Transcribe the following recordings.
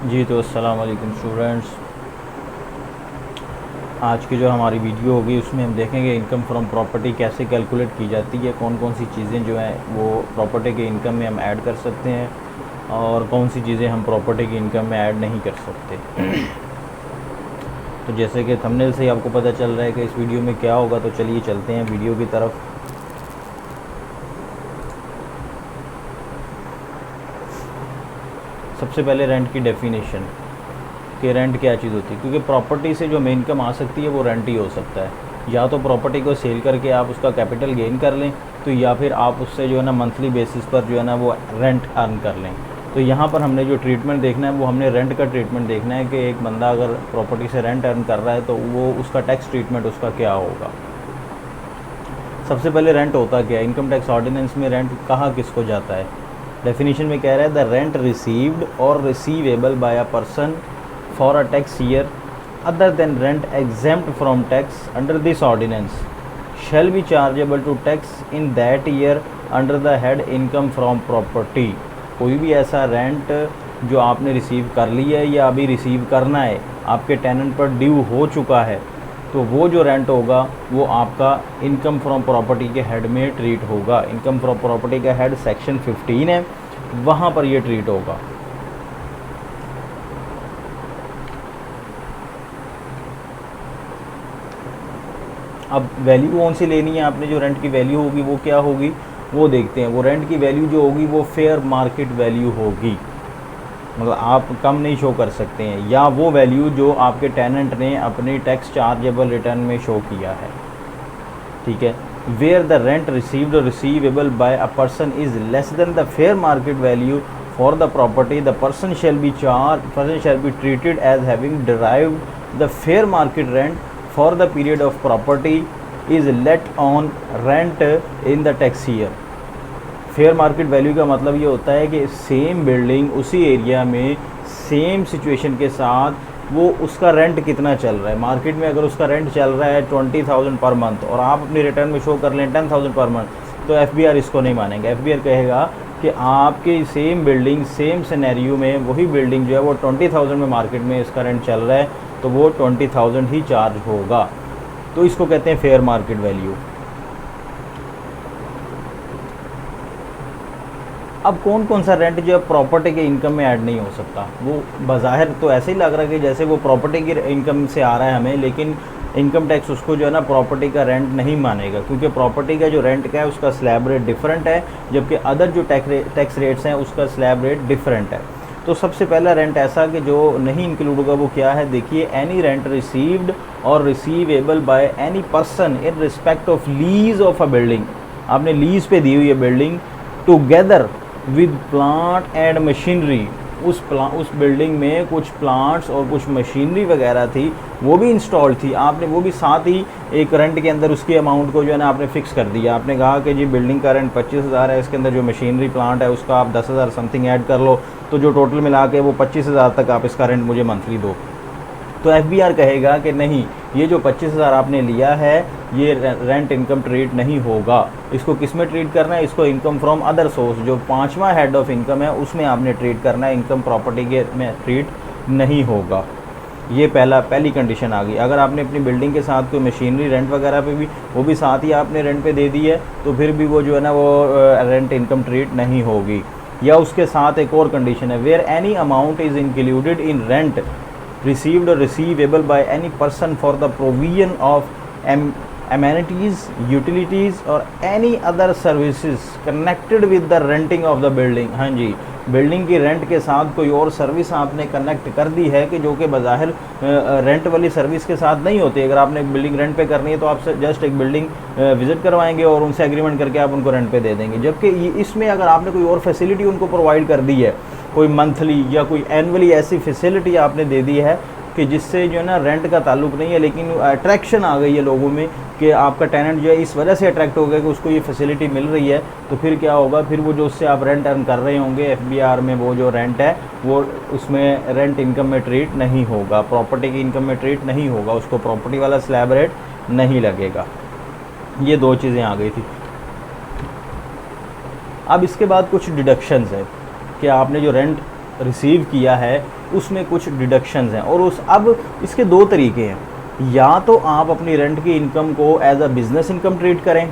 जी तो अस्सलाम वालेकुम स्टूडेंट्स। आज की जो हमारी वीडियो होगी उसमें हम देखेंगे इनकम फ्रॉम प्रॉपर्टी कैसे कैलकुलेट की जाती है, कौन कौन सी चीज़ें जो हैं वो प्रॉपर्टी के इनकम में हम ऐड कर सकते हैं और कौन सी चीज़ें हम प्रॉपर्टी की इनकम में ऐड नहीं कर सकते। तो जैसे कि थंबनेल से ही आपको पता चल रहा है कि इस वीडियो में क्या होगा, तो चलिए चलते हैं वीडियो की तरफ। सबसे पहले रेंट की डेफिनेशन कि रेंट क्या चीज़ होती है, क्योंकि प्रॉपर्टी से जो हमें इनकम आ सकती है वो रेंट ही हो सकता है। या तो प्रॉपर्टी को सेल करके आप उसका कैपिटल गेन कर लें, तो या फिर आप उससे जो है ना मंथली बेसिस पर जो है ना वो रेंट अर्न कर लें। तो यहाँ पर हमने जो ट्रीटमेंट देखना है वो हमने रेंट का ट्रीटमेंट देखना है कि एक बंदा अगर प्रॉपर्टी से रेंट अर्न कर रहा है तो वो उसका टैक्स ट्रीटमेंट उसका क्या होगा। सबसे पहले रेंट होता क्या है, इनकम टैक्स ऑर्डिनेंस में रेंट कहा किसको जाता है। डेफिनेशन में कह रहा है the rent received or receivable by a person for a tax year other than rent exempt from tax under this ordinance shall be chargeable to tax in that year under the head income from property। कोई भी ऐसा rent जो आपने receive कर लिया है या अभी रिसीव करना है, आपके टेनेंट पर ड्यू हो चुका है, तो वो जो रेंट होगा वो आपका इनकम फ्रॉम प्रॉपर्टी के हेड में ट्रीट होगा। इनकम फ्रॉम प्रॉपर्टी का हेड सेक्शन 15 है, वहाँ पर ये ट्रीट होगा। अब वैल्यू कौन सी लेनी है आपने, जो रेंट की वैल्यू होगी वो क्या होगी वो देखते हैं। वो रेंट की वैल्यू जो होगी वो फेयर मार्केट वैल्यू होगी, मतलब आप कम नहीं शो कर सकते हैं, या वो वैल्यू जो आपके टेनेंट ने अपनी टैक्स चार्जेबल रिटर्न में शो किया है। ठीक है, where the rent received or receivable by a person is less than the fair market value for the property the person shall be treated as having derived the fair market rent for the period of property is let on rent in the tax year। Fair market value का मतलब ये होता है कि same building उसी area में same situation के साथ वो उसका रेंट कितना चल रहा है। मार्केट में अगर उसका रेंट चल रहा है 20,000 पर मंथ और आप अपनी रिटर्न में शो कर लें 10,000 पर मंथ, तो एफबीआर इसको नहीं मानेंगे। एफबीआर कहेगा कि आपके सेम बिल्डिंग सेम सिनेरियो में वही बिल्डिंग जो है वो 20,000 में मार्केट में इसका रेंट चल रहा है, तो वो 20,000 ही चार्ज होगा। तो इसको कहते हैं फेयर मार्केट वैल्यू। अब कौन कौन सा रेंट जो है प्रॉपर्टी के इनकम में ऐड नहीं हो सकता, वो बाज़ाहिर तो ऐसे ही लग रहा है कि जैसे वो प्रॉपर्टी की इनकम से आ रहा है हमें, लेकिन इनकम टैक्स उसको जो है ना प्रॉपर्टी का रेंट नहीं मानेगा, क्योंकि प्रॉपर्टी का जो रेंट का है उसका स्लैब रेट डिफरेंट है, जबकि अदर जो टैक्स रेट्स हैं उसका स्लैब रेट डिफरेंट है। तो सबसे पहला रेंट ऐसा कि जो नहीं इंक्लूड होगा वो क्या है, देखिए, any rent received or receivable by any person in respect of lease of a building. आपने लीज पे दी हुई है building, together with plant and machinery. उस बिल्डिंग में कुछ प्लांट्स और कुछ मशीनरी वगैरह थी, वो भी इंस्टॉल थी, आपने वो भी साथ ही एक रेंट के अंदर उसकी अमाउंट को जो है ना आपने फिक्स कर दिया। आपने कहा कि जी बिल्डिंग का रेंट 25,000 है, इसके अंदर जो मशीनरी प्लांट है उसका आप 10,000 समथिंग ऐड कर लो, तो जो टोटल मिला के वो 25,000 तक आप इसका रेंट मुझे मंथली दो। तो एफबीआर कहेगा कि नहीं, ये जो 25,000 आपने लिया है ये रेंट इनकम ट्रीट नहीं होगा। इसको किस में ट्रीट करना है, इसको इनकम फ्रॉम अदर सोर्स, जो 5वां हेड ऑफ इनकम है उसमें आपने ट्रीट करना है, इनकम प्रॉपर्टी के में ट्रीट नहीं होगा। ये पहली कंडीशन आ गई। अगर आपने अपनी बिल्डिंग के साथ कोई मशीनरी रेंट वगैरह पे भी वो भी साथ ही आपने रेंट पे दे दी है, तो फिर भी वो जो है ना वो रेंट इनकम ट्रीट नहीं होगी। या उसके साथ एक और कंडीशन है, where any amount is included in rent received or receivable by any person for the provision of amenities, utilities or any other services connected with the renting of the building। हाँ जी, building की rent के साथ कोई और service आपने connect कर दी है कि जो कि बाज़ाहिर रेंट वाली सर्विस के साथ नहीं होती। अगर आपने एक बिल्डिंग रेंट पे करनी है तो आप जस्ट एक बिल्डिंग विजिट करवाएंगे और उनसे एग्रीमेंट करके आप उनको रेंट पे दे देंगे, जबकि इसमें अगर आपने कोई और फैसिलिटी उनको प्रोवाइड कर दी है, कोई मंथली या कोई एनुअली ऐसी फैसिलिटी आपने दे दी है कि जिससे जो है ना रेंट का ताल्लुक नहीं है, लेकिन अट्रैक्शन आ गई है लोगों में कि आपका टेनेंट जो है इस वजह से अट्रैक्ट हो गया कि उसको ये फैसिलिटी मिल रही है, तो फिर क्या होगा, फिर वो जो उससे आप रेंट अर्न कर रहे होंगे एफबीआर में वो जो रेंट है वो उसमें रेंट इनकम में ट्रीट नहीं होगा, प्रॉपर्टी की इनकम में ट्रीट नहीं होगा, उसको प्रॉपर्टी वाला स्लैब रेट नहीं लगेगा। ये दो चीज़ें आ गई थी। अब इसके बाद कुछ डिडक्शंस है कि आपने जो रेंट रिसीव किया है उसमें कुछ डिडक्शंस हैं। और उस अब इसके दो तरीके हैं, या तो आप अपनी रेंट की इनकम को as a business income treat करें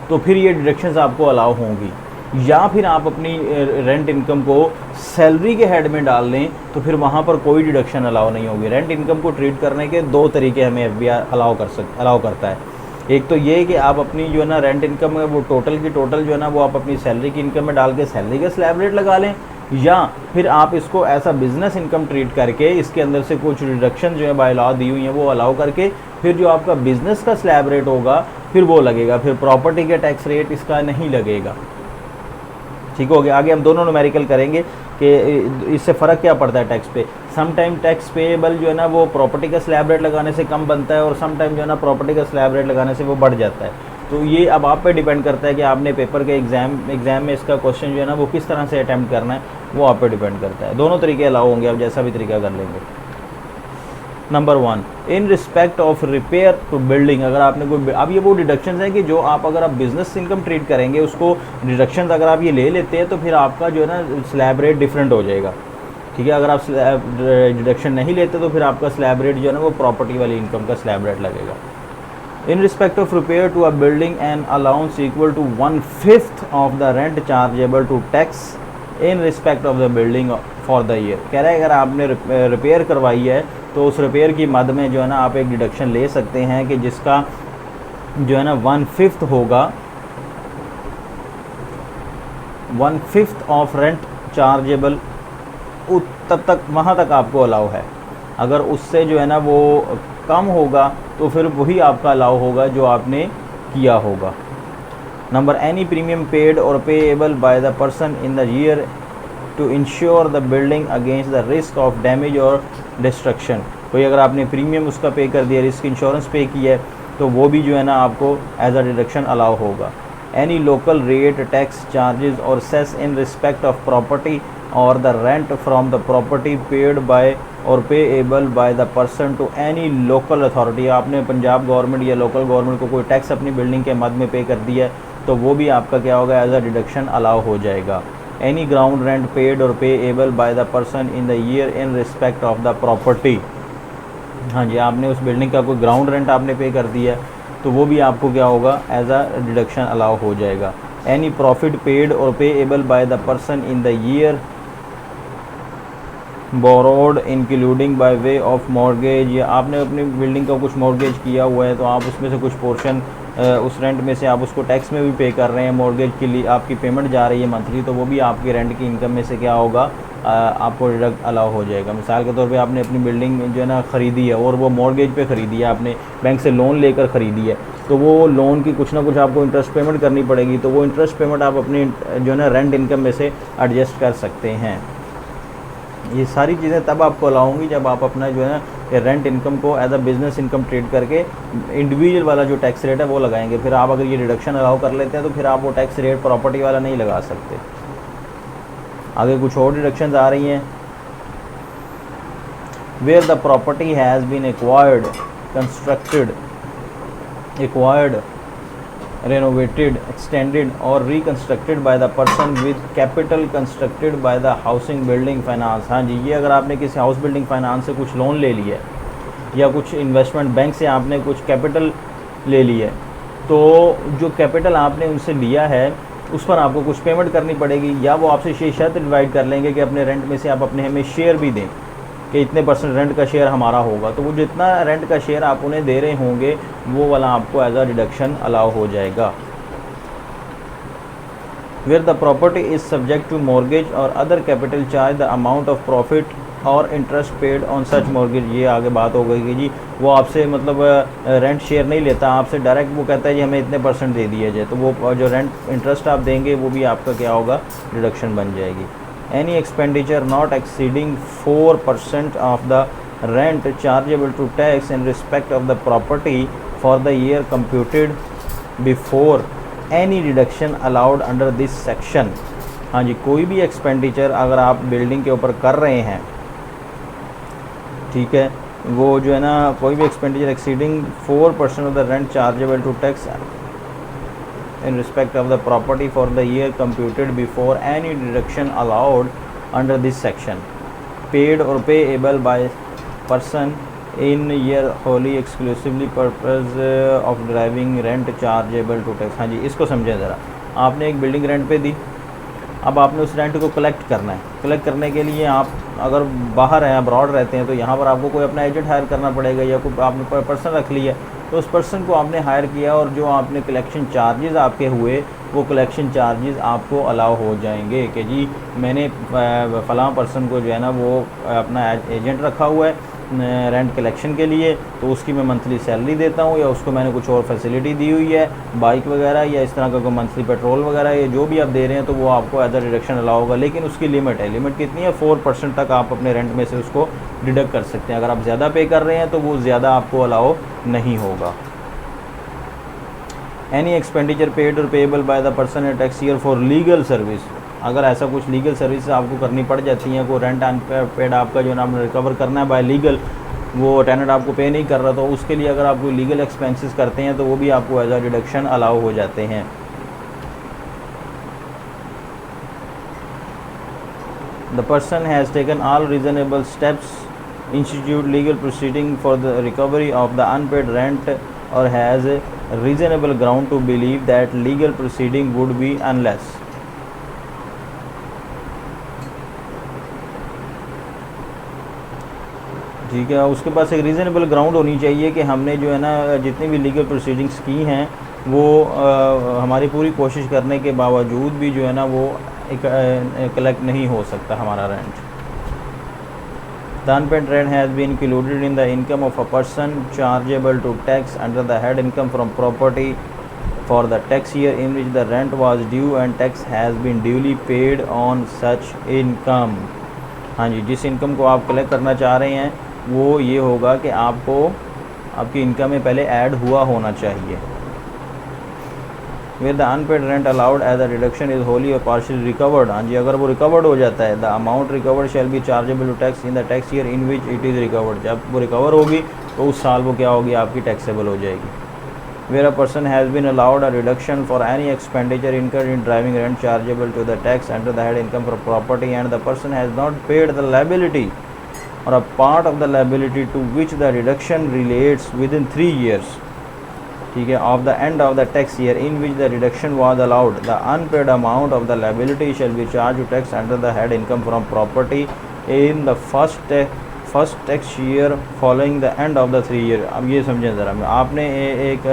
तो फिर ये डिडक्शंस आपको अलाउ होंगी, या फिर आप अपनी रेंट इनकम को सैलरी के हेड में डाल लें तो फिर वहाँ पर कोई डिडक्शन अलाउ नहीं होगी। रेंट इनकम को ट्रीट करने के दो तरीके हमें एफबीआई अलाउ करता है। एक तो ये कि आप अपनी जो है ना रेंट इनकम है वो टोटल की टोटल जो है ना वो आप अपनी सैलरी की इनकम में डाल के सैलरी का स्लैब रेट लगा लें, या फिर आप इसको ऐसा बिजनेस इनकम ट्रीट करके इसके अंदर से कुछ रिडक्शन जो है बाय लॉ दी हुई है वो अलाउ करके फिर जो आपका बिजनेस का स्लैब रेट होगा फिर वो लगेगा, फिर प्रॉपर्टी के टैक्स रेट इसका नहीं लगेगा। ठीक हो गया। आगे हम दोनों न्यूमेरिकल करेंगे कि इससे फ़र्क क्या पड़ता है टैक्स पे। सम टाइम टैक्स पेएबल जो है ना वो प्रॉपर्टी का स्लैब रेट लगाने से कम बनता है और सम टाइम जो है ना प्रॉपर्टी का स्लैब रेट लगाने से वो बढ़ जाता है। तो ये अब आप पे डिपेंड करता है कि आपने पेपर के एग्ज़ाम में इसका क्वेश्चन जो है ना वो किस तरह से अटैम्प्ट करना है, वो आप पे डिपेंड करता है। दोनों तरीके अलाउ होंगे, आप जैसा भी तरीका कर लेंगे। Number 1, in respect of repair to building, अगर आपने कोई, अब ये वो डिडक्शंस हैं कि जो आप अगर बिजनेस इनकम ट्रीट करेंगे उसको डिडक्शंस अगर आप ये ले लेते हैं तो फिर आपका जो है ना स्लैब रेट डिफरेंट हो जाएगा। ठीक है, अगर आप डिडक्शन नहीं लेते तो फिर आपका स्लैब रेट जो है ना वो प्रॉपर्टी वाली इनकम का स्लैब रेट लगेगा। In respect of repair to a building and allowance equal to 1/5 of the rent chargeable to tax in respect of the building for the year. कह रहा है अगर आपने रिपेयर करवाई है तो उस रिपेयर की मद में जो है ना आप एक डिडक्शन ले सकते हैं कि जिसका जो है ना 1/5 होगा, 1/5 ऑफ रेंट चार्जेबल, तब तक वहाँ तक आपको अलाउ है। अगर उससे जो है ना वो कम होगा तो फिर वही आपका अलाउ होगा जो आपने किया होगा। नंबर, एनी प्रीमियम पेड और payable by the person in the year to insure the building against the risk of damage or destruction. कोई अगर आपने प्रीमियम उसका पे कर दिया, रिस्क इंश्योरेंस पे किया है, तो वो भी जो है ना आपको एज अ डिडक्शन अलाउ होगा। Any local rate, tax, charges और cess in respect of property और the rent from the property paid by और payable by the person to any local authority. आपने पंजाब गवर्नमेंट या लोकल गवर्नमेंट को कोई tax अपनी building के मद में पे कर दिया है तो वो भी आपका क्या होगा, एज अ डिडक्शन अलाउ हो जाएगा। एनी ग्राउंड रेंट पेड और payable by the person in the year in respect of the property. हाँ जी, आपने उस बिल्डिंग का कोई ग्राउंड रेंट आपने पे कर दिया तो वो भी आपको क्या होगा, एज अ डिडक्शन अलाउ हो जाएगा। एनी प्रॉफिट पेड और payable by the person in the year borrowed including by way of mortgage, या आपने अपनी बिल्डिंग का कुछ मॉर्गेज किया हुआ है तो आप उसमें से कुछ पोर्शन उस रेंट में से आप उसको टैक्स में भी पे कर रहे हैं, मॉर्गेज के लिए आपकी पेमेंट जा रही है मंथली, तो वो भी आपकी रेंट की इनकम में से क्या होगा, आपको डिडक्ट अलाउ हो जाएगा। मिसाल के तौर पे आपने अपनी बिल्डिंग जो है ना ख़रीदी है और वो मॉर्गेज पे ख़रीदी है, आपने बैंक से लोन लेकर ख़रीदी है, तो वो लोन की कुछ ना कुछ आपको इंटरेस्ट पेमेंट करनी पड़ेगी, तो वो इंटरेस्ट पेमेंट आप अपनी जो है ना रेंट इनकम में से एडजस्ट कर सकते हैं। ये सारी चीज़ें तब आपको अलाउ होंगी जब आप अपना जो है ना रेंट इनकम को as a business income treat करके इंडिविजुअल वाला जो टैक्स रेट है वो लगाएंगे। फिर आप अगर ये डिडक्शन अलाउ कर लेते हैं तो फिर आप वो टैक्स रेट प्रॉपर्टी वाला नहीं लगा सकते। आगे कुछ और डिडक्शंस आ रही हैं। Where the property has been acquired, constructed, renovated, extended or reconstructed by the person with capital constructed by the housing building finance। हाँ जी, ये अगर आपने किसी हाउस बिल्डिंग फाइनेंस से कुछ लोन ले लिया है या कुछ इन्वेस्टमेंट बैंक से आपने कुछ कैपिटल ले लिया है, तो जो कैपिटल आपने उनसे लिया है उस पर आपको कुछ पेमेंट करनी पड़ेगी, या वो आपसे ये शर्त डिवाइड कर लेंगे कि अपने रेंट में से आप अपने हमें शेयर भी दें कि इतने % रेंट का शेयर हमारा होगा, तो वो जितना रेंट का शेयर आप उन्हें दे रहे होंगे वो वाला आपको एज अ डिडक्शन अलाउ हो जाएगा। Where the property is subject to mortgage और other capital charge the amount of profit और interest paid on such mortgage. ये आगे बात हो गई कि जी वो आपसे मतलब रेंट शेयर नहीं लेता, आपसे डायरेक्ट वो कहता है जी हमें इतने % दे दिया जाए, तो वो जो रेंट इंटरेस्ट आप देंगे वो भी आपका क्या होगा, डिडक्शन बन जाएगी। Any expenditure not exceeding 4% of the rent chargeable to tax in respect of the property for the year computed before any deduction allowed under this section। हाँ जी, कोई भी एक्सपेंडिचर अगर आप बिल्डिंग के ऊपर कर रहे हैं, ठीक है, वो जो है ना कोई भी expenditure exceeding 4% of the rent chargeable to tax in respect of the property for the year computed before any deduction allowed under this section, paid और payable by person in year wholly exclusively purpose of deriving rent chargeable to tax. हाँ जी, इसको समझें ज़रा। आपने एक building rent पे दी, अब आपने उस रेंट को कलेक्ट करना है। कलेक्ट करने के लिए आप अगर बाहर हैं, अब्रॉड रहते हैं, तो यहाँ पर आपको कोई अपना एजेंट हायर करना पड़ेगा, या कोई आपने पर्सन रख लिया, तो उस पर्सन को आपने हायर किया और जो आपने कलेक्शन चार्जेस आपके हुए वो कलेक्शन चार्जेस आपको अलाउ हो जाएंगे कि जी मैंने फ़लाँ पर्सन को जो है ना वो अपना एजेंट रखा हुआ है रेंट कलेक्शन के लिए, तो उसकी मैं मंथली सैलरी देता हूँ, या उसको मैंने कुछ और फैसिलिटी दी हुई है, बाइक वगैरह या इस तरह का कोई मंथली पेट्रोल वगैरह, ये जो भी आप दे रहे हैं तो वो आपको एज अ डिडक्शन अलाउ होगा। लेकिन उसकी लिमिट है। लिमिट कितनी है? 4% तक आप अपने रेंट में से उसको डिडक्ट कर सकते हैं। अगर आप ज़्यादा पे कर रहे हैं तो वो ज़्यादा आपको अलाउ नहीं होगा। एनी एक्सपेंडिचर पेड और payable by the person in tax year for legal service, अगर ऐसा कुछ लीगल सर्विस आपको करनी पड़ जाती हैं, कोई रेंट अनपेड आपका जो नाम रिकवर करना है बाय लीगल, वो टेनेंट आपको पे नहीं कर रहा, तो उसके लिए अगर आप कोई लीगल एक्सपेंसेस करते हैं तो वो भी आपको एज अ डिडक्शन अलाउ हो जाते हैं। The person has taken all reasonable steps institute legal proceeding for the recovery of the unpaid rent or has reasonable ground to believe that legal proceeding would be unless। ठीक है, उसके पास एक reasonable ground होनी चाहिए कि हमने जो है ना जितनी भी लीगल प्रोसीडिंग्स की हैं वो हमारी पूरी कोशिश करने के बावजूद भी जो है ना वो कलेक्ट नहीं हो सकता हमारा rent. The unpaid rent has been included in the income of a person chargeable to tax under the head income from property for the tax year in which the rent was due and tax has been duly paid on such income। हाँ जी, जिस income को आप collect करना चाह रहे हैं वो ये होगा कि आपको आपकी इनकम में पहले ऐड हुआ होना चाहिए। Where the unpaid rent allowed as a deduction is wholly or partially recovered। हाँ जी, अगर वो रिकवर्ड हो जाता है, the amount recovered shall be chargeable to tax in the tax year in which it is recovered। जब वो recover होगी तो उस साल वो क्या होगी, आपकी टैक्सेबल हो जाएगी। Where a person has been allowed a reduction for any expenditure incurred in driving rent chargeable to the tax under the head income for property and the person has not paid the liability or a part of the liability to which the reduction relates within 3 years, ठीक है, of the end of the tax year in which the reduction was allowed, the unpaid amount of the liability shall be charged to tax under the head income from property in the first tax year following the end of the 3 year। अब ये समझें ज़रा, आपने एक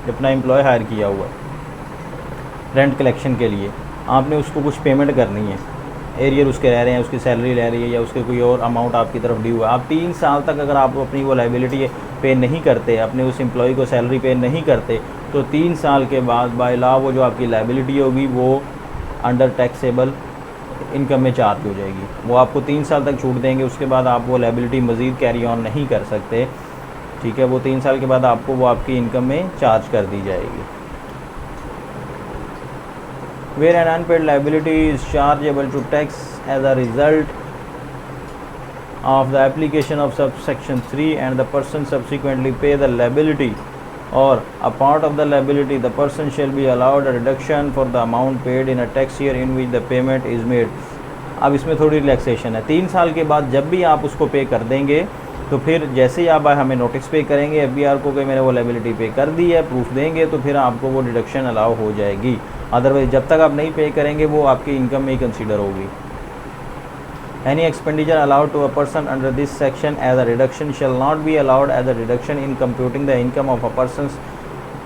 अपना employ higher किया हुआ है रेंट कलेक्शन के लिए, आपने उसको कुछ पेमेंट करनी है, एरियर उसके रह रहे हैं, उसकी सैलरी ले रही है या उसके कोई और अमाउंट आपकी तरफ ड्यू है। आप 3 साल तक अगर आप अपनी वो लाइबिलिटी पे नहीं करते, अपने उस एम्प्लॉय को सैलरी पे नहीं करते, तो 3 साल के बाद बाय लॉ वो जो आपकी लाइबिलिटी होगी वो अंडर टैक्सेबल इनकम में चार्ज हो जाएगी। वो आपको 3 साल तक छूट देंगे, उसके बाद आप वो लाइबिलिटी मज़ीद कैरी ऑन नहीं कर सकते। ठीक है, वो 3 साल के बाद आपको वो आपकी इनकम में चार्ज कर दी जाएगी। Where an unpaid liability is chargeable to tax as a result of the application of subsection 3 and the person subsequently pay the liability or a part of the liability, the person shall be allowed a reduction for the amount paid in a tax year in which the payment is made। अब इसमें थोड़ी relaxation है। 3 साल के बाद जब भी आप उसको पे कर देंगे तो फिर जैसे ही आप हमें नोटिस पे करेंगे FBR को कि मैंने वो लाइबिलिटी पे कर दी है, प्रूफ देंगे, तो फिर आपको वो डिडक्शन अलाउ हो जाएगी। अदरवाइज जब तक आप नहीं पे करेंगे वो आपकी इनकम में ही कंसीडर होगी। Any expenditure allowed to a person under this section as a reduction shall not be allowed as a reduction in computing the income of a person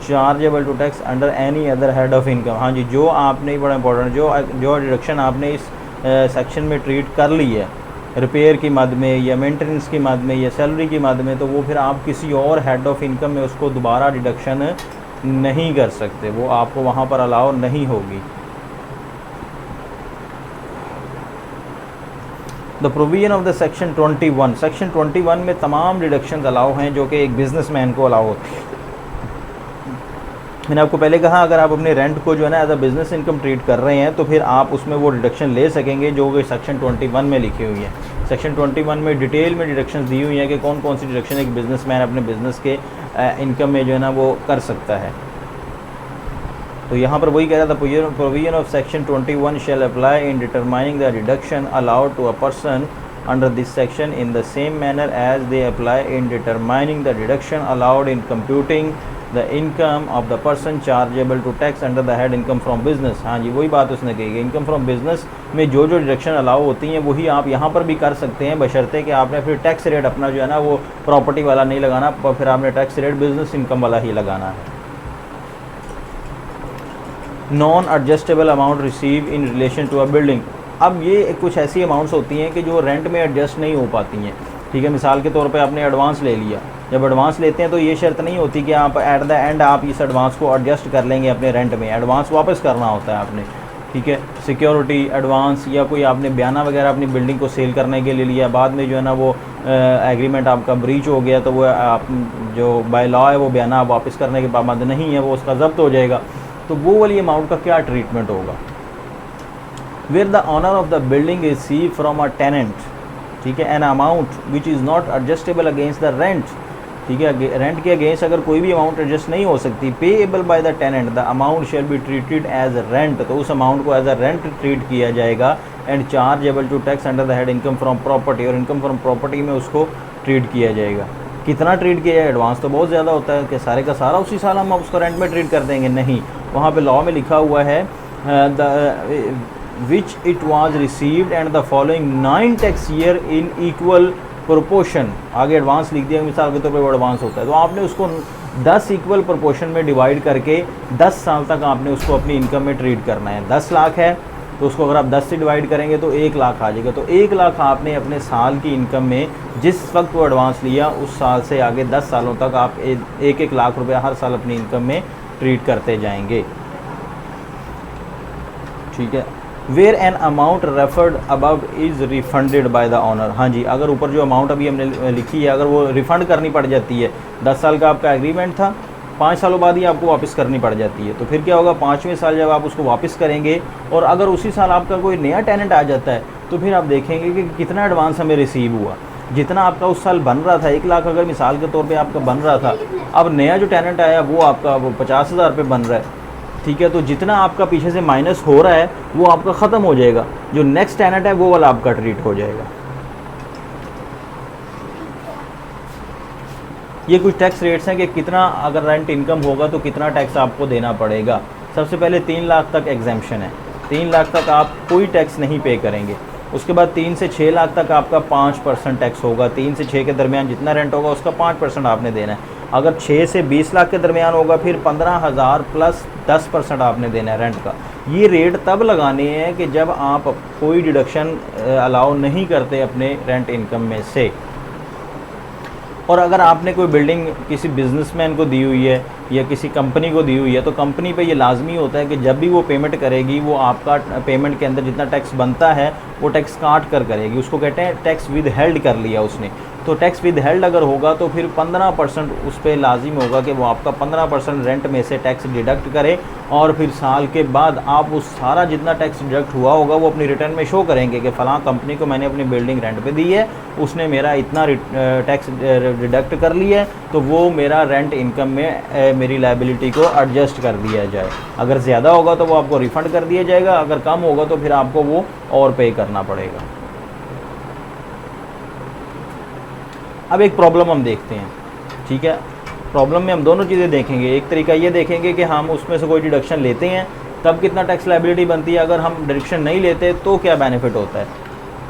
chargeable to tax under any other head of income. हाँ जी, जो आपने बड़ा important जो deduction आपने इस section में treat कर ली है रिपेयर की मद में या मेंटेनेंस की मद में या सैलरी की मद में, तो वो फिर आप किसी और हेड ऑफ इनकम में उसको दोबारा डिडक्शन नहीं कर सकते, वो आपको वहाँ पर अलाउ नहीं होगी। The provision of the section 21, section 21 में तमाम डिडक्शन अलाउ हैं जो कि एक बिजनेसमैन को अलाउ होती है। मैंने आपको पहले कहा अगर आप अपने रेंट को जो है ना as a business income treat कर रहे हैं तो फिर आप उसमें वो डिडक्शन ले सकेंगे जो कि सेक्शन 21 में लिखी हुई है। सेक्शन 21 में डिटेल में डिडक्शन दी हुई हैं कि कौन कौन सी डिडक्शन एक बिज़नेसमैन अपने बिज़नेस के इनकम में जो है ना वो कर सकता है। तो यहाँ पर वही कह रहा था, provision of section 21 shall apply in determining the reduction allowed to a person under this section in the same manner as they apply in determining the reduction allowed in computing the income of the person chargeable to tax under the head income from business। हाँ जी, वही बात उसने कही कि income from business में जो जो deduction allow होती हैं वही आप यहाँ पर भी कर सकते हैं, बशर्ते कि आपने फिर टैक्स रेट अपना जो है ना वो प्रॉपर्टी वाला नहीं लगाना, फिर आपने टैक्स रेट बिजनेस इनकम वाला ही लगाना है। Non adjustable amount receive in relation to a building. अब ये कुछ ऐसी अमाउंट्स होती हैं कि जो रेंट में एडजस्ट नहीं हो पाती हैं, ठीक है। मिसाल के तौर पे आपने एडवांस ले लिया, जब एडवांस लेते हैं तो ये शर्त नहीं होती कि आप एट द एंड आप इस एडवांस को एडजस्ट कर लेंगे अपने रेंट में, एडवांस वापस करना होता है आपने, ठीक है। सिक्योरिटी एडवांस या कोई आपने बयाना वगैरह अपनी बिल्डिंग को सेल करने के लिए लिया, बाद में जो है ना वो एग्रीमेंट आपका ब्रीच हो गया तो वो आप जो बाय लॉ है वो बयाना आप वापस करने के पाबंद नहीं है, वो उसका जब्त हो जाएगा। तो वो वाली अमाउंट का क्या ट्रीटमेंट होगा? where the owner of the building receive from a tenant, ठीक है, an amount which is not adjustable against the rent, ठीक है। रेंट के अगेंस्ट अगर कोई भी अमाउंट एडजस्ट नहीं हो सकती, payable by the tenant, the amount shall be treated as rent, तो उस अमाउंट को एज अ रेंट ट्रीट किया जाएगा, and chargeable to tax under the head income from property, और इनकम फ्रॉम प्रॉपर्टी में उसको ट्रीट किया जाएगा। कितना ट्रीट किया जाए? एडवांस तो बहुत ज़्यादा होता है कि सारे का सारा उसी साल हम उसको रेंट में ट्रीट कर देंगे, नहीं, वहाँ पे लॉ में लिखा हुआ है which it was received and the following 9 tax year in equal proportion, आगे एडवांस लिख दिया, मिसाल के तौर पे वो एडवांस होता है तो आपने उसको 10 इक्वल प्रोपोर्शन में डिवाइड करके 10 साल तक आपने उसको अपनी इनकम में ट्रीट करना है। 10 लाख है तो उसको अगर आप 10 से डिवाइड करेंगे तो 1 लाख आ जाएगा, तो 1 लाख आपने अपने साल की इनकम में जिस वक्त वो एडवांस लिया उस साल से आगे 10 सालों तक आप 1-1 लाख रुपया हर साल अपनी इनकम में ट्रीट करते जाएंगे, ठीक है। Where an amount referred above is refunded by the owner, हाँ जी, अगर ऊपर जो अमाउंट अभी हमने लिखी है अगर वो रिफ़ंड करनी पड़ जाती है, 10 साल का आपका एग्रीमेंट था, 5 सालों बाद ही आपको वापस करनी पड़ जाती है, तो फिर क्या होगा? 5वें साल जब आप उसको वापस करेंगे और अगर उसी साल आपका कोई नया टेनेंट आ जाता है तो फिर आप देखेंगे कि कितना एडवांस हमें रिसीव हुआ, जितना आपका उस साल बन रहा था 1 लाख अगर मिसाल के तौर पे आपका बन रहा था, अब नया जो टेनेंट आया वो आपका वो 50,000 रुपये बन रहा है, ठीक है। तो जितना आपका पीछे से माइनस हो रहा है वो आपका ख़त्म हो जाएगा, जो नेक्स्ट टेनेंट है वो वाला आपका ट्रीट हो जाएगा। ये कुछ टैक्स रेट्स हैं कि कितना अगर रेंट इनकम होगा तो कितना टैक्स आपको देना पड़ेगा। सबसे पहले 3 लाख तक एग्जेम्पशन है, 3 लाख तक आप कोई टैक्स नहीं पे करेंगे। उसके बाद 3 से 6 लाख तक आपका 5% टैक्स होगा, 3 से 6 के दरमियान जितना रेंट होगा उसका 5% आपने देना है। अगर 6 से 20 लाख के दरमियान होगा फिर 15,000 प्लस 10% आपने देना है रेंट का। ये रेट तब लगाने हैं कि जब आप कोई डिडक्शन अलाउ नहीं करते अपने रेंट इनकम में से। और अगर आपने कोई बिल्डिंग किसी बिजनेसमैन को दी हुई है या किसी कंपनी को दी हुई है तो कंपनी पे ये लाजमी होता है कि जब भी वो पेमेंट करेगी वो आपका पेमेंट के अंदर जितना टैक्स बनता है वो टैक्स काट कर करेगी, उसको कहते हैं टैक्स विद हेल्ड कर लिया उसने। तो टैक्स विद हेल्ड अगर होगा तो फिर 15% उस पर लाजिम होगा कि वो आपका 15% रेंट में से टैक्स डिडक्ट करे, और फिर साल के बाद आप उस सारा जितना टैक्स डिडक्ट हुआ होगा वो अपनी रिटर्न में शो करेंगे कि फ़लाँ कंपनी को मैंने अपनी बिल्डिंग रेंट पे दी है, उसने मेरा इतना टैक्स डिडक्ट कर लिया है, तो वो मेरा रेंट इनकम में मेरी लायबिलिटी को एडजस्ट कर दिया जाए। अगर ज़्यादा होगा तो वो आपको रिफ़ंड कर दिया जाएगा, अगर कम होगा तो फिर आपको वो और पे करना पड़ेगा। अब एक प्रॉब्लम हम देखते हैं, ठीक है। प्रॉब्लम में हम दोनों चीज़ें देखेंगे। एक तरीका ये देखेंगे कि हम उसमें से कोई डिडक्शन लेते हैं तब कितना टैक्स लायबिलिटी बनती है, अगर हम डिडक्शन नहीं लेते तो क्या बेनिफिट होता है।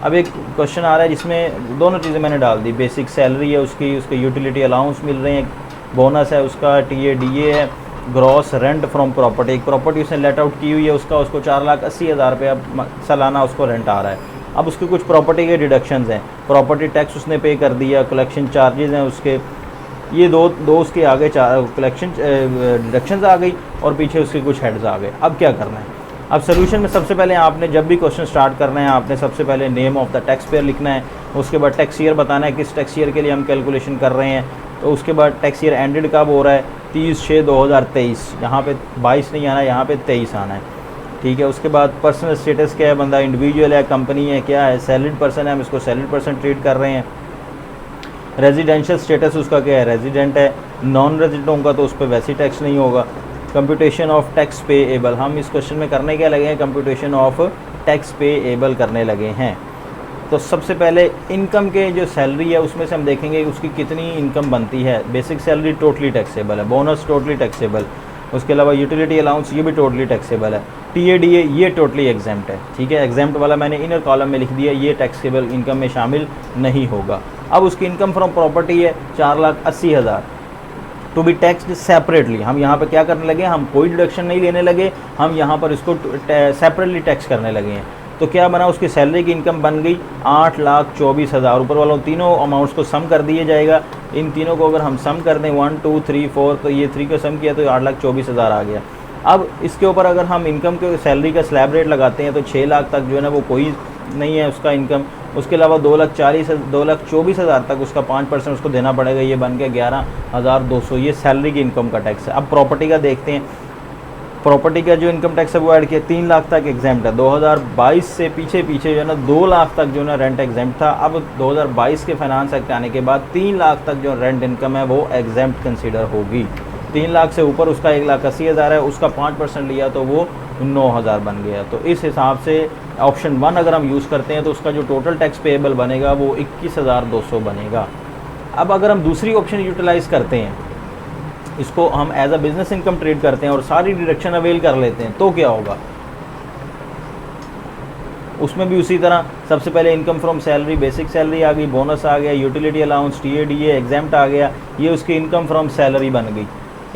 अब एक क्वेश्चन आ रहा है जिसमें दोनों चीज़ें मैंने डाल दी, बेसिक सैलरी है उसकी, उसके यूटिलिटी अलाउंस मिल रहे हैं, बोनस है उसका, टीए डीए है, ग्रॉस रेंट फ्रॉम प्रॉपर्टी, एक प्रॉपर्टी उसने लेट आउट की हुई है उसका, उसको 4,80,000 रुपये सालाना उसको रेंट आ रहा है। अब उसके कुछ प्रॉपर्टी के डिडक्शंस हैं, प्रॉपर्टी टैक्स उसने पे कर दिया, कलेक्शन चार्जेस हैं उसके, ये दो उसके आगे कलेक्शन डिडक्शंस आ गई और पीछे उसके कुछ हेड्स आ गए। अब क्या करना है? अब सोल्यूशन में सबसे पहले आपने जब भी क्वेश्चन स्टार्ट करना है आपने सबसे पहले name of the tax payer लिखना है, उसके बाद टैक्स ईयर बताना है किस टैक्स ईयर के लिए हम कैलकुलेशन कर रहे हैं, तो उसके बाद टैक्स ईयर एंडेड कब हो रहा है, 30/6/2023, यहाँ पे 22 नहीं आना है, यहाँ पे 23 आना है, ठीक है। उसके बाद पर्सनल स्टेटस क्या है, बंदा इंडिविजुअल है, कंपनी है, क्या है, सैलरीड पर्सन है, हम इसको सैलरीड पर्सन ट्रीट कर रहे हैं। रेजिडेंशियल स्टेटस उसका क्या है, रेजिडेंट है, नॉन रेजिडेंट होगा तो उस पर वैसे टैक्स नहीं होगा, कंप्यूटेशन ऑफ टैक्स पेएबल। हम इस क्वेश्चन में करने क्या लगे हैं, कंप्यूटेशन ऑफ टैक्स पेएबल करने लगे हैं। तो सबसे पहले इनकम के जो सैलरी है उसमें से हम देखेंगे उसकी कितनी इनकम बनती है। बेसिक सैलरी टोटली टैक्सेबल है, बोनस टोटली टैक्सेबल, उसके अलावा यूटिलिटी अलाउंस ये भी टोटली टैक्सेबल है, टीएडीए ये टोटली एग्जाम्प्ट है। ठीक है, एग्जाम्प्ट वाला मैंने इनर कॉलम में लिख दिया, ये टैक्सेबल इनकम में शामिल नहीं होगा। अब उसकी इनकम फ्रॉम प्रॉपर्टी है 4,80,000 टू बी टैक्सड सेपरेटली। हम यहाँ पर क्या करने लगे, हम कोई डिडक्शन नहीं लेने लगे, हम यहाँ पर इसको सेपरेटली टैक्स करने लगे हैं। तो क्या बना, उसकी सैलरी की इनकम बन गई 8,24,000। ऊपर वालों तीनों अमाउंट्स को सम कर दिया जाएगा। इन तीनों को अगर हम सम कर दें 1 2 3 4, तो ये 3 को सम किया तो 8,24,000 आ गया। अब इसके ऊपर अगर हम इनकम के सैलरी का स्लैब रेट लगाते हैं तो 6 लाख तक जो है ना वो कोई नहीं है उसका इनकम। उसके अलावा 2,24,000 तक उसका 5% उसको देना पड़ेगा, ये बन गया 11,200। ये सैलरी की इनकम का टैक्स है। अब प्रॉपर्टी का देखते हैं, प्रॉपर्टी का जो इनकम टैक्स है वो ऐड किया, 3 लाख तक एग्जाम्प्ट है। 2022 से पीछे जो है ना 2 लाख तक जो है ना रेंट एग्जाम्प्ट था। अब 2022 के फाइनेंस एक्ट आने के बाद 3 लाख तक जो रेंट इनकम है वो एग्जाम्प्ट कंसीडर होगी। 3 लाख से ऊपर उसका 1,80,000 है, उसका 5% लिया तो वो 9,000 बन गया। तो इस हिसाब से ऑप्शन 1 अगर हम यूज़ करते हैं तो उसका जो टोटल टैक्स पेएबल बनेगा वो 21,200 बनेगा। अब अगर हम दूसरी ऑप्शन यूटिलाइज़ करते हैं, इसको हम as a business income treat करते हैं और सारी डिडक्शन अवेल कर लेते हैं, तो क्या होगा, उसमें भी उसी तरह सबसे पहले income from salary, basic salary आ गई, बोनस आ गया, यूटिलिटी अलाउंस, टीएडीए एग्जाम्प्ट आ गया, ये उसकी इनकम फ्रॉम सैलरी बन गई।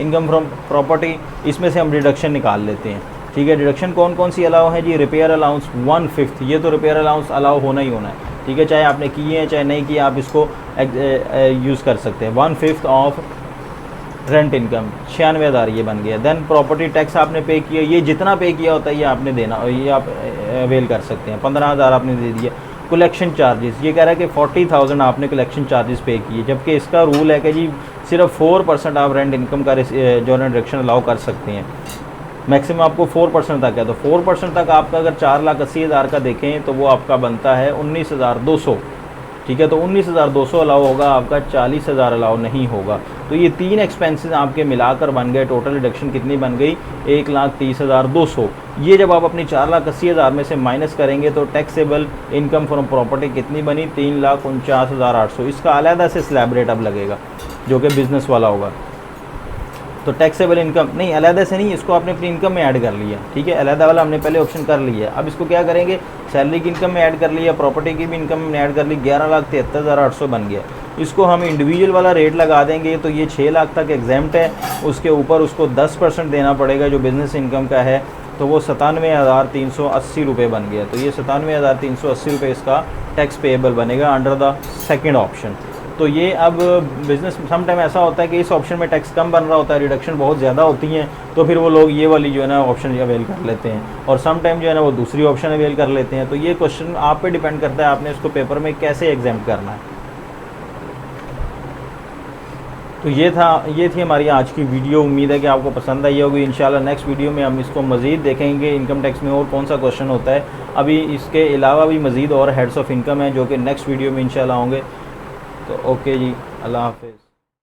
इनकम फ्रॉम प्रॉपर्टी, इसमें से हम डिडक्शन निकाल लेते हैं। ठीक है, डिडक्शन कौन कौन सी अलाउ है जी, रिपेयर अलाउंस 1/5, ये तो रिपेयर अलाउंस अलाउ होना ही होना है। ठीक है, चाहे आपने किए हैं चाहे नहीं किए, आप इसको यूज़ कर सकते हैं। 1/5 ऑफ रेंट इनकम 96,000 ये बन गया। देन प्रॉपर्टी टैक्स आपने पे किया, ये जितना पे किया होता है ये आपने देना, ये आप अवेल कर सकते हैं। 15,000 आपने दे दिया। कलेक्शन चार्जेस, ये कह रहा है कि 40,000 आपने कलेक्शन चार्जेस पे किए, जबकि इसका रूल है कि जी सिर्फ 4% आप रेंट इनकम का जो रिडक्शन अलाउ कर सकते हैं। मैक्सिमम आपको 4% तक है, तो 4% तक आपका अगर 4,80,000 का देखें तो वो आपका बनता है 19,200। ठीक है, तो 19,200 अलाउ होगा, आपका 40,000 अलाउ नहीं होगा। तो ये 3 एक्सपेंसेस आपके मिलाकर बन गए, टोटल डिडक्शन कितनी बन गई, 1,30,200। ये जब आप अपनी 4,80,000 में से माइनस करेंगे तो टैक्सेबल इनकम फ्रॉम प्रॉपर्टी कितनी बनी, 3,49,800। इसका अलहदा से स्लैब रेट अब लगेगा जो कि बिज़नेस वाला होगा। तो टैक्सेबल इनकम नहीं, अलहदा से नहीं, इसको आपने अपनी इनकम में ऐड कर लिया। ठीक है, अलहदा वाला हमने पहले ऑप्शन कर लिया। अब इसको क्या करेंगे, सैलरी की इनकम में ऐड कर लिया, प्रॉपर्टी की भी इनकम में ऐड कर ली, 11,73,800 बन गया। इसको हम इंडिविजुअल वाला रेट लगा देंगे तो ये 6 लाख तक एग्जाम्प्ट है, उसके ऊपर उसको 10% देना पड़ेगा जो बिज़नेस इनकम का है, तो वो 97,380 रुपये बन गया। तो ये 97,380 रुपये इसका टैक्स पेएबल बनेगा अंडर द सेकेंड ऑप्शन। तो ये अब बिज़नेस सम टाइम ऐसा होता है कि इस ऑप्शन में टैक्स कम बन रहा होता है, रिडक्शन बहुत ज़्यादा होती हैं, तो फिर वो लोग ये वाली जो है ना ऑप्शन अवेल कर लेते हैं, और सम टाइम जो है ना वो दूसरी ऑप्शन अवेल कर लेते हैं। तो ये क्वेश्चन आप पे डिपेंड करता है आपने इसको पेपर में कैसे एग्जाम्प्ट करना है। तो ये थी हमारी आज की वीडियो। उम्मीद है कि आपको पसंद आई होगी। इंशाल्लाह नेक्स्ट वीडियो में हम इसको मज़ीद देखेंगे, इनकम टैक्स में और कौन सा क्वेश्चन होता है। अभी इसके अलावा भी मज़ीद और हेड्स ऑफ इनकम है जो कि नेक्स्ट वीडियो में इंशाल्लाह होंगे। तो ओके जी, अल्लाह हाफ़िज़।